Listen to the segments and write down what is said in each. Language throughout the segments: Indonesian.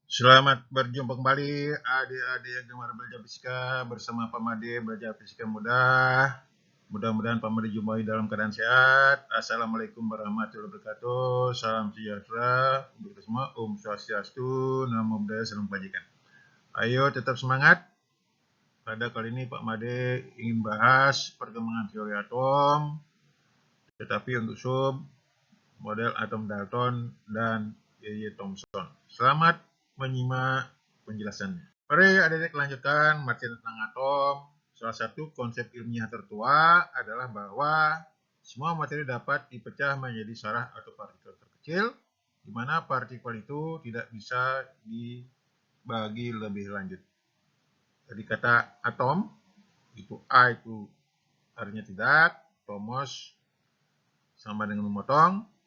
Selamat berjumpa kembali adik-adik yang gemar belajar fisika bersama Pak Made belajar fisika mudah. Mudah-mudahan Pak Made jumpai dalam keadaan sehat. Assalamualaikum warahmatullahi wabarakatuh. Salam sejahtera untuk kita semua. Om Swastiastu, Namo Buddhaya, Salam Kebajikan. Ayo tetap semangat. Pada kali ini Pak Made ingin bahas perkembangan teori atom, tetapi untuk sub model atom Dalton dan Y.Y. Thomson. Selamat menyimak penjelasannya. Mari adik-adik lanjutkan materi tentang atom. Salah satu konsep ilmiah tertua adalah bahwa semua materi dapat dipecah menjadi sarah atau partikel terkecil, di mana partikel itu tidak bisa dibagi lebih lanjut. Jadi kata atom, itu A itu artinya tidak, tomos sama dengan memotong,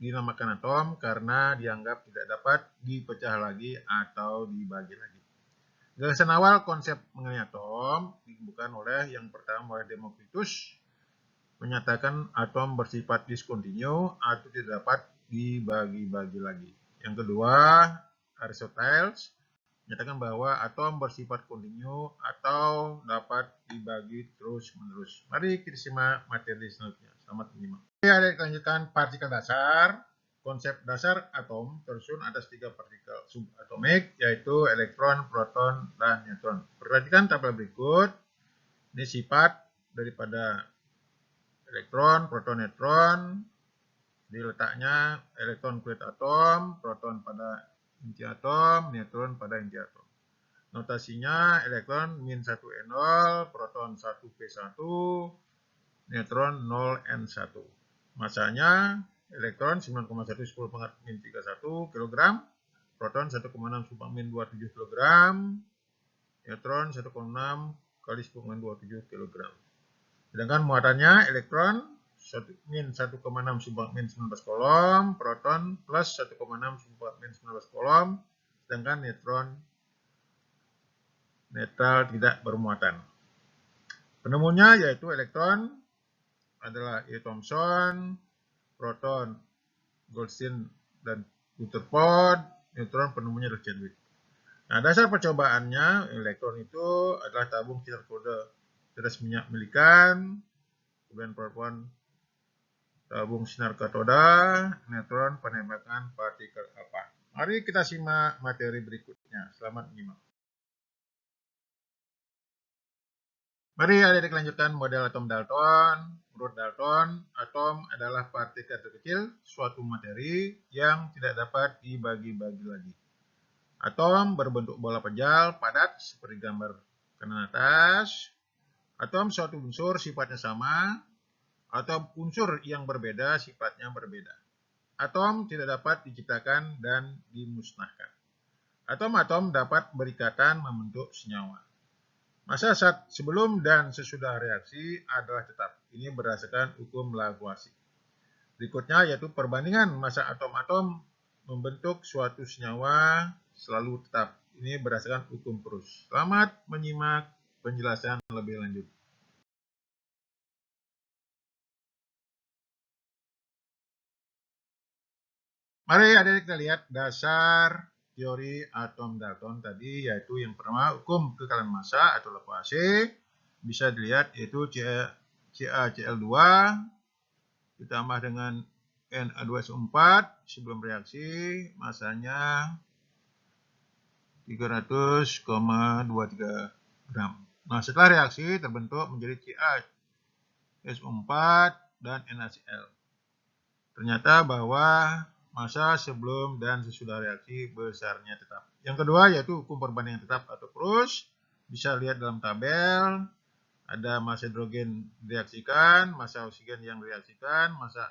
dinamakan atom karena dianggap tidak dapat dipecah lagi atau dibagi lagi. Gagasan awal konsep mengenai atom ditemukan oleh yang pertama oleh Demokritus, menyatakan atom bersifat diskontinu atau tidak dapat dibagi-bagi lagi. Yang kedua, Aristoteles menyatakan bahwa atom bersifat kontinu atau dapat dibagi terus-menerus. Mari kita simak materi selanjutnya. Selamat menyimak. Kita lanjutkan partikel dasar. Konsep dasar atom tersusun atas 3 partikel subatomik, yaitu elektron, proton, dan neutron. Perhatikan tabel berikut. Ini sifat daripada elektron, proton, neutron. Di letaknya elektron kulit atom, proton pada inti atom, neutron pada inti atom. Notasinya elektron min 1n0, proton 1p1, neutron 0n1. Masanya elektron 9,110⁻⁻31 kg, proton 1,6 min 27 kg, neutron 1,6 kali 10⁻27 kg. Sedangkan muatannya elektron min 1,6 min 19 kolom, proton plus 1,6 min 19 kolom, sedangkan neutron netral tidak bermuatan. Penemunya yaitu elektron adalah Y. Thomson, proton Goldstein dan Rutherford, neutron penemunya adalah Chadwick. Nah, dasar percobaannya elektron itu adalah tabung sinar kode tetes minyak milikan, kemudian proton tabung sinar katoda, neutron penembakan partikel alfa. Mari kita simak materi berikutnya. Selamat menyimak. Mari adik-adik lanjutkan model atom Dalton. Menurut Dalton, atom adalah partikel terkecil suatu materi yang tidak dapat dibagi-bagi lagi. Atom berbentuk bola pejal padat seperti gambar kanan atas. Atom suatu unsur sifatnya sama, atau unsur yang berbeda sifatnya berbeda. Atom tidak dapat diciptakan dan dimusnahkan. Atom-atom dapat berikatan membentuk senyawa. Masa saat sebelum dan sesudah reaksi adalah tetap. Ini berdasarkan hukum Lavoisier. Berikutnya yaitu perbandingan massa atom-atom membentuk suatu senyawa selalu tetap. Ini berdasarkan hukum Proust. Selamat menyimak penjelasan lebih lanjut. Mari adik-adik kita lihat dasar teori atom Dalton tadi, yaitu yang pertama hukum kekalian massa atau Lavoisier. Bisa dilihat yaitu CaCl2 ditambah dengan Na2SO4 sebelum reaksi, masanya 300,23 gram. Nah, setelah reaksi terbentuk menjadi CaSO4 dan NaCl. Ternyata bahwa massa sebelum dan sesudah reaksi besarnya tetap. Yang kedua yaitu hukum perbandingan tetap atau Proust. Bisa lihat dalam tabel, ada massa hidrogen direaksikan, massa oksigen yang direaksikan, massa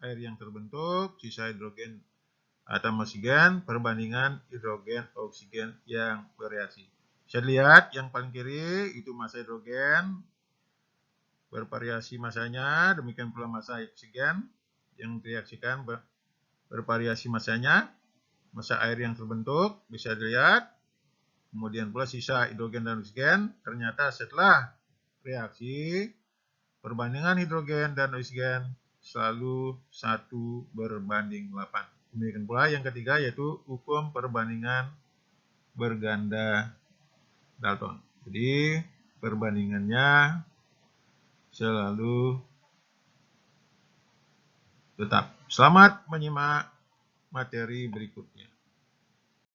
air yang terbentuk, sisa hidrogen atom oksigen, perbandingan hidrogen oksigen yang bereaksi. Bisa lihat yang paling kiri itu massa hidrogen, bervariasi massanya, demikian pula massa oksigen yang direaksikan bervariasi massanya, massa air yang terbentuk bisa dilihat, kemudian pula sisa hidrogen dan oksigen. Ternyata setelah reaksi perbandingan hidrogen dan oksigen selalu 1:8. Demikian pula yang ketiga yaitu hukum perbandingan berganda Dalton. Jadi perbandingannya selalu tetap. Selamat menyimak materi berikutnya.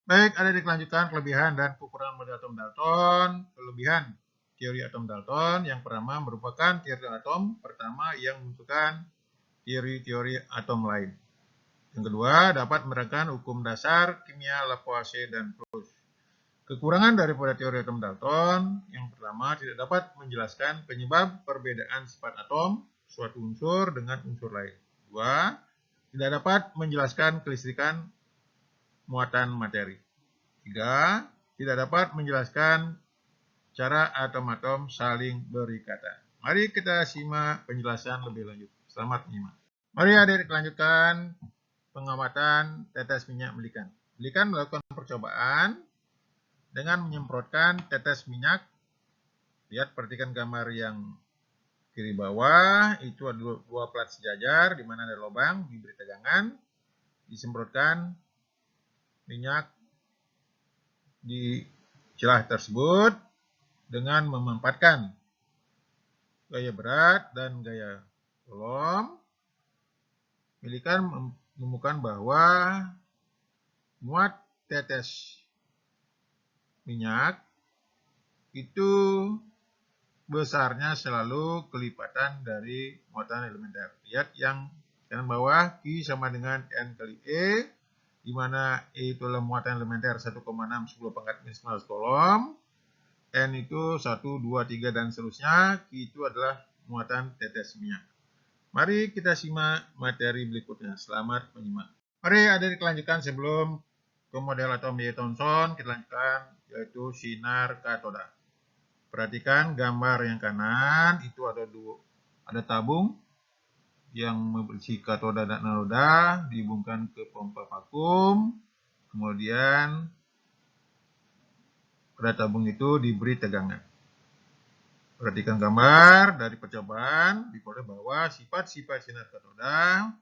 Baik, ada dilanjutkan kelebihan dan kekurangan model atom Dalton. Kelebihan teori atom Dalton yang pertama merupakan teori atom pertama yang menentukan teori-teori atom lain. Yang kedua, dapat menerangkan hukum dasar kimia Lavoisier dan Proust. Kekurangan daripada teori atom Dalton, yang pertama tidak dapat menjelaskan penyebab perbedaan sifat atom suatu unsur dengan unsur lain. Dua, tidak dapat menjelaskan kelistrikan muatan materi. Tiga, tidak dapat menjelaskan cara atom-atom saling berikatan. Mari kita simak penjelasan lebih lanjut. Selamat menyimak. Mari adik lanjutkan pengamatan tetes minyak melikan. Melikan melakukan percobaan dengan menyemprotkan tetes minyak. Lihat, perhatikan gambar yang kiri bawah, itu ada dua plat sejajar di mana ada lubang, diberi tegangan, disemprotkan minyak di celah tersebut dengan memanfaatkan gaya berat dan gaya kolom. Melikan menemukan bahwa muat tetes minyak itu besarnya selalu kelipatan dari muatan elementer. Lihat yang kanan bawah, Q sama dengan N kali E, di mana E itu adalah muatan elementer 1,6 10 pangkat minus 19 kolom, N itu 1, 2, 3, dan seterusnya, Q itu adalah muatan tetes minyak. Mari kita simak materi berikutnya. Selamat menyimak. Mari ada dilanjutkan sebelum ke model atom Y Thomson, kita lanjutkan yaitu sinar katoda. Perhatikan gambar yang kanan, itu ada tabung yang berisi katoda dan anoda, dihubungkan ke pompa vakum, kemudian pada tabung itu diberi tegangan. Perhatikan gambar dari percobaan, diperoleh bahwa sifat-sifat sinar katoda.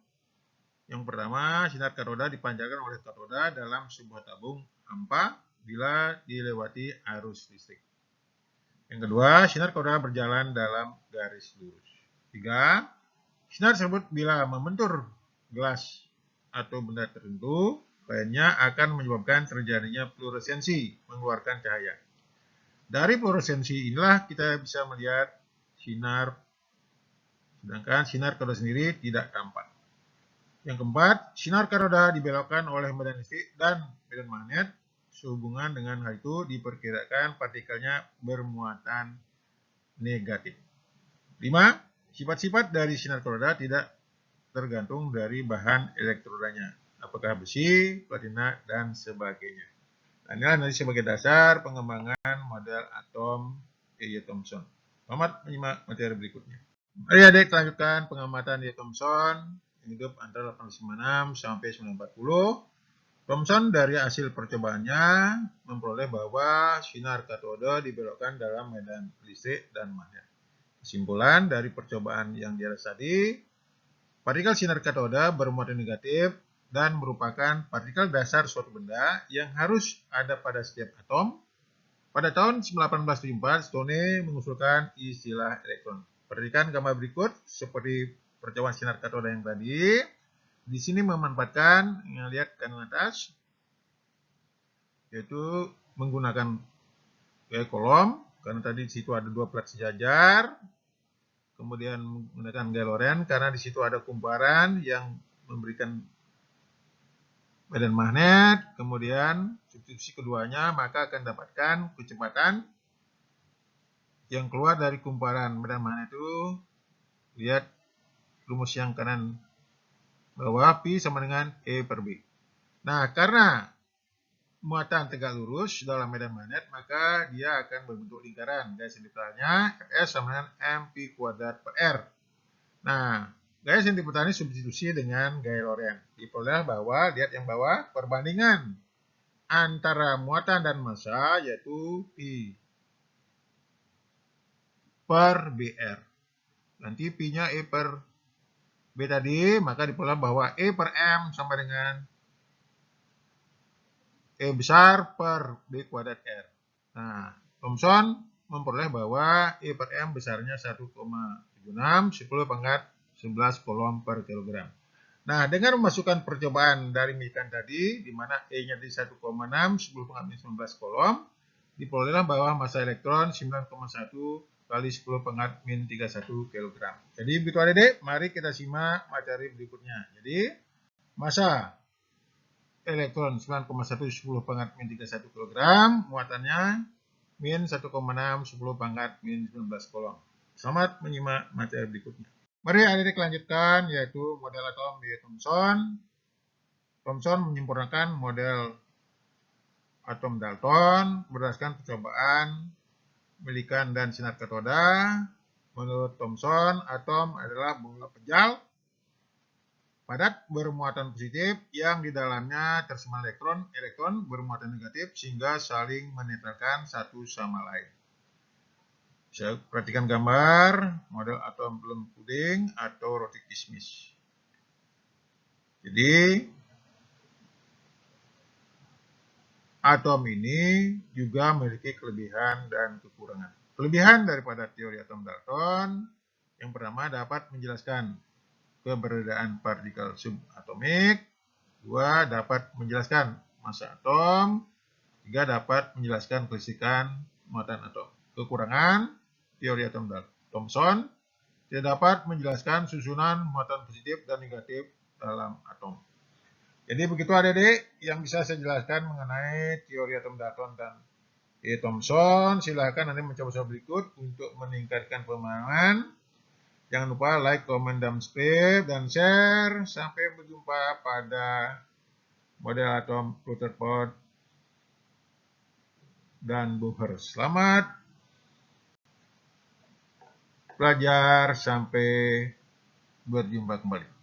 Yang pertama, sinar katoda dipancarkan oleh katoda dalam sebuah tabung hampa bila dilewati arus listrik. Yang kedua, sinar katoda berjalan dalam garis lurus. Tiga, sinar tersebut bila membentur gelas atau benda tertentu lainnya akan menyebabkan terjadinya fluoresensi, mengeluarkan cahaya. Dari fluoresensi inilah kita bisa melihat sinar, sedangkan sinar katoda sendiri tidak tampak. Yang keempat, sinar katoda dibelokkan oleh medan listrik dan medan magnet. Sehubungan dengan hal itu diperkirakan partikelnya bermuatan negatif. 5. Sifat-sifat dari sinar katoda tidak tergantung dari bahan elektrodanya, apakah besi, platina, dan sebagainya. Nah, inilah nanti sebagai dasar pengembangan model atom Y Thomson. Selamat menyimak materi berikutnya. Mari adik lanjutkan pengamatan Y Thomson hidup antara 1856 sampai 1940. Thomson dari hasil percobaannya memperoleh bahwa sinar katoda dibelokkan dalam medan listrik dan magnet. Kesimpulan dari percobaan yang di atas tadi, partikel sinar katoda bermuatan negatif dan merupakan partikel dasar suatu benda yang harus ada pada setiap atom. Pada tahun 1874, Stone mengusulkan istilah elektron. Perhatikan gambar berikut seperti percobaan sinar katoda yang tadi. Di sini memanfaatkan, lihat kanan atas, yaitu menggunakan gaya kolom, karena tadi di situ ada dua plat sejajar. Kemudian menggunakan gaya Lorentz, karena di situ ada kumparan yang memberikan medan magnet. Kemudian substitusi keduanya, maka akan dapatkan kecepatan yang keluar dari kumparan medan magnet itu. Lihat rumus yang kanan bawah, Pi sama dengan E per B. Nah, karena muatan tegak lurus dalam medan magnet, maka dia akan berbentuk lingkaran. Gaya sentrifugalnya Fs sama dengan mp kuadrat per R. Nah, gaya sentrifugal ini substitusi dengan gaya Lorentz. Diperoleh bahwa, lihat yang bawah, perbandingan antara muatan dan massa yaitu Pi per BR. Nanti Pi-nya E per B tadi, maka diperoleh bahwa E per M sama dengan E besar per B kuadrat R. Nah, Thomson memperoleh bahwa E per M besarnya 1,76, 10 pangkat 11 coulomb per kilogram. Nah, dengan memasukkan percobaan dari milikan tadi, di mana E-nya di 1,6, 10 pangkat 19 coulomb, diperolehlah bahwa massa elektron 9,1 kali 10 pangkat min 31 kg. Jadi begitu adik-adik, mari kita simak materi berikutnya. Jadi massa elektron 9,1 10 pangkat min 31 kg, muatannya min 1,6 10 pangkat min 19 coulomb. Selamat menyimak materi berikutnya. Mari adik-adik lanjutkan, yaitu model atom di Thomson. Thomson menyempurnakan model atom Dalton berdasarkan percobaan milikan dan sinar katoda. Menurut Thomson, atom adalah bola pejal padat bermuatan positif yang di dalamnya tersimpan elektron bermuatan negatif sehingga saling menetralkan satu sama lain. Saya perhatikan gambar model atom plum puding atau roti kismis. Jadi atom ini juga memiliki kelebihan dan kekurangan. Kelebihan daripada teori atom Dalton, yang pertama dapat menjelaskan keberadaan partikel subatomik, 2 dapat menjelaskan massa atom, 3 dapat menjelaskan kelistrikan muatan atom. Kekurangan teori atom Thomson tidak dapat menjelaskan susunan muatan positif dan negatif dalam atom. Jadi begitu adik-adik yang bisa saya jelaskan mengenai teori atom Dalton dan Thomson. Silahkan nanti mencoba berikut untuk meningkatkan pemahaman. Jangan lupa like, comment, dan subscribe, dan share. Sampai berjumpa pada model atom Rutherford dan Bohr. Selamat belajar, sampai berjumpa kembali.